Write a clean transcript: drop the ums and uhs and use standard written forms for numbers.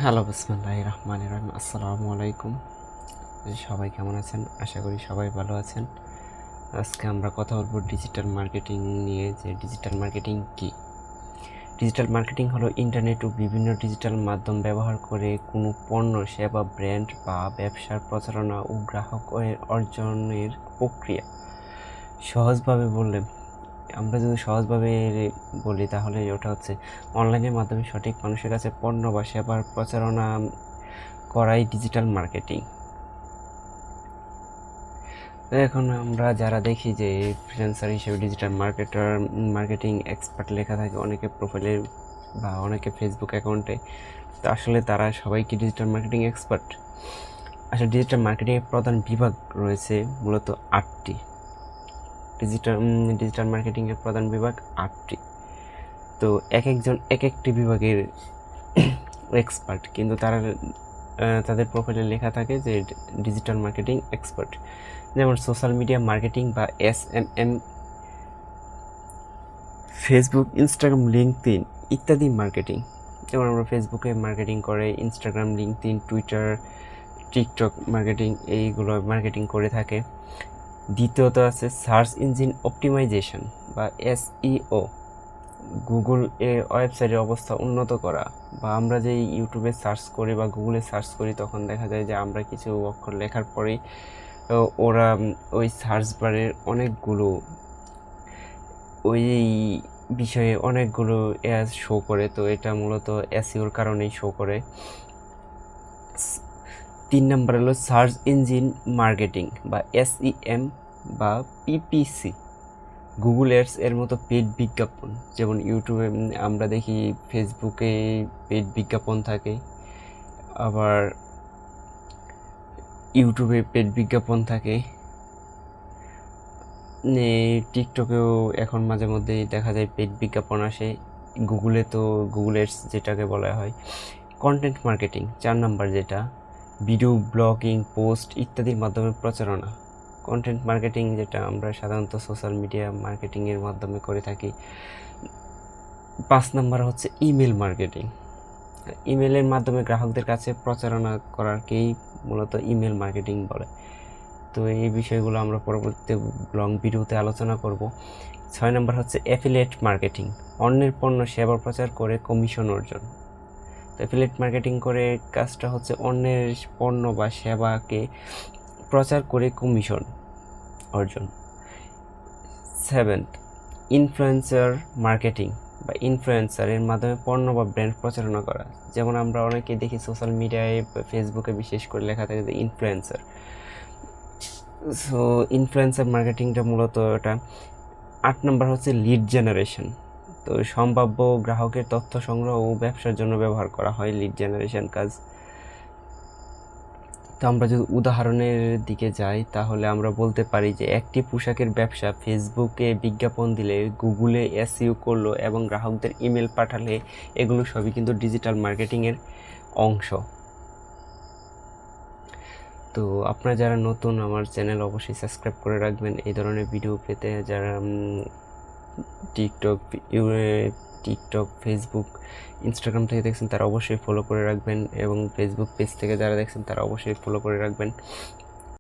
Hello, বিসমিল্লাহির রহমানির রহিম। আসসালামু আলাইকুম। সবাই কেমন আছেন? আশা করি সবাই ভালো আছেন। আজকে আমরা কথা বলবো ডিজিটাল মার্কেটিং নিয়ে, যে ডিজিটাল মার্কেটিং কী। ডিজিটাল মার্কেটিং হলো ইন্টারনেট ও বিভিন্ন ডিজিটাল মাধ্যম ব্যবহার করে কোনো পণ্য, সেবা, ব্র্যান্ড বা ব্যবসার প্রচারণা ও গ্রাহক অর্জনের প্রক্রিয়া। সহজভাবে বললে, আমরা যদি সহজভাবে বলি তাহলে ওটা হচ্ছে অনলাইনের মাধ্যমে সঠিক মানুষের কাছে পণ্য বা সেবার প্রচারণা করাই ডিজিটাল মার্কেটিং। এখন আমরা যারা দেখি যে ফ্রিল্যান্সার হিসেবে ডিজিটাল মার্কেটিং এক্সপার্ট লেখা থাকে অনেকে প্রোফাইলে বা অনেকে ফেসবুক অ্যাকাউন্টে, তো আসলে তারা সবাই কি ডিজিটাল মার্কেটিং এক্সপার্ট? আসলে ডিজিটাল মার্কেটিংয়ের প্রধান বিভাগ রয়েছে মূলত 8টি। ডিজিটাল মার্কেটিংয়ের প্রধান বিভাগ 8টি। তো এক একজন এক একটি বিভাগের এক্সপার্ট, কিন্তু তারা তাদের প্রোফাইলে লেখা থাকে যে ডিজিটাল মার্কেটিং এক্সপার্ট। যেমন সোশ্যাল মিডিয়া মার্কেটিং বা SMM, ফেসবুক, ইনস্টাগ্রাম, লিঙ্কডইন ইত্যাদি মার্কেটিং। যেমন আমরা ফেসবুকে মার্কেটিং করে, Instagram, LinkedIn, Twitter, TikTok marketing, এইগুলো মার্কেটিং করে থাকে। দ্বিতীয়ত আছে সার্চ ইঞ্জিন অপটিমাইজেশন বা SEO, গুগল ওয়েবসাইটের অবস্থা উন্নত করা। বা আমরা যে ইউটিউবে সার্চ করি বা গুগলে সার্চ করি, তখন দেখা যায় যে আমরা কিছু অক্ষর লেখার পরেই ওরা ওই সার্চ বারের অনেকগুলো ওই বিষয়ে অনেকগুলো অ্যাড শো করে। তো এটা মূলত SEOর কারণেই শো করে। 3 নাম্বার হলো সার্চ ইঞ্জিন মার্কেটিং বা SEM বা PPC, গুগল অ্যাডস এর মতো পেড বিজ্ঞাপন। যেমন ইউটিউবে আমরা দেখি, ফেসবুকে পেড বিজ্ঞাপন থাকে, আবার ইউটিউবে পেড বিজ্ঞাপন থাকে, টিকটকেও এখন মাঝে মধ্যেই দেখা যায় পেড বিজ্ঞাপন আসে। গুগলে তো গুগল অ্যাডস যেটাকে বলা হয়। কন্টেন্ট মার্কেটিং 4 নাম্বার, যেটা ভিডিও, ব্লগিং, পোস্ট ইত্যাদির মাধ্যমে প্রচারণা। কন্টেন্ট মার্কেটিং যেটা আমরা সাধারণত সোশ্যাল মিডিয়া মার্কেটিংয়ের মাধ্যমে করে থাকি। 5 নাম্বার হচ্ছে ইমেল মার্কেটিং। ইমেলের মাধ্যমে গ্রাহকদের কাছে প্রচারণা করারকেই মূলত ইমেল মার্কেটিং বলে। তো এই বিষয়গুলো আমরা পরবর্তীতে লং ভিডিওতে আলোচনা করব। 6 নাম্বার হচ্ছে অ্যাফিলিয়েট মার্কেটিং, অন্যের পণ্য সেবা প্রচার করে কমিশন অর্জন। তো অ্যাফিলিয়েট মার্কেটিং করে কাজটা হচ্ছে অন্যের পণ্য বা সেবাকে প্রচার করে কমিশন অর্জন। 7th, ইনফ্লুয়েন্সার মার্কেটিং বা ইনফ্লুয়েন্সারের মাধ্যমে পণ্য বা ব্র্যান্ড প্রচারণা করা। যেমন আমরা অনেকে দেখি সোশ্যাল মিডিয়ায়, ফেসবুকে বিশেষ করে লেখা থাকে যে ইনফ্লুয়েন্সার। সো ইনফ্লুয়েন্সার মার্কেটিংটা মূলত এটা। 8 নাম্বার হচ্ছে লিড জেনারেশন। তো সম্ভাব্য গ্রাহকের তথ্য সংগ্রহ ও ব্যবসার জন্য ব্যবহার করা হয় লিড জেনারেশন কাজ। তো আমরা যদি উদাহরণের দিকে যাই, তাহলে আমরা বলতে পারি যে একটি পোশাকের ব্যবসা ফেসবুকে বিজ্ঞাপন দিলে, গুগলে SEO করলো এবং গ্রাহকদের ইমেল পাঠালে, এগুলো সবই কিন্তু ডিজিটাল মার্কেটিংয়ের অংশ। তো আপনারা যারা নতুন, আমার চ্যানেল অবশ্যই সাবস্ক্রাইব করে রাখবেন এই ধরনের ভিডিও পেতে। যারা টিকটক, ফেসবুক, ইনস্টাগ্রাম থেকে দেখছেন তারা অবশ্যই ফলো করে রাখবেন, এবং ফেসবুক পেজ থেকে যারা দেখছেন তারা অবশ্যই ফলো করে রাখবেন।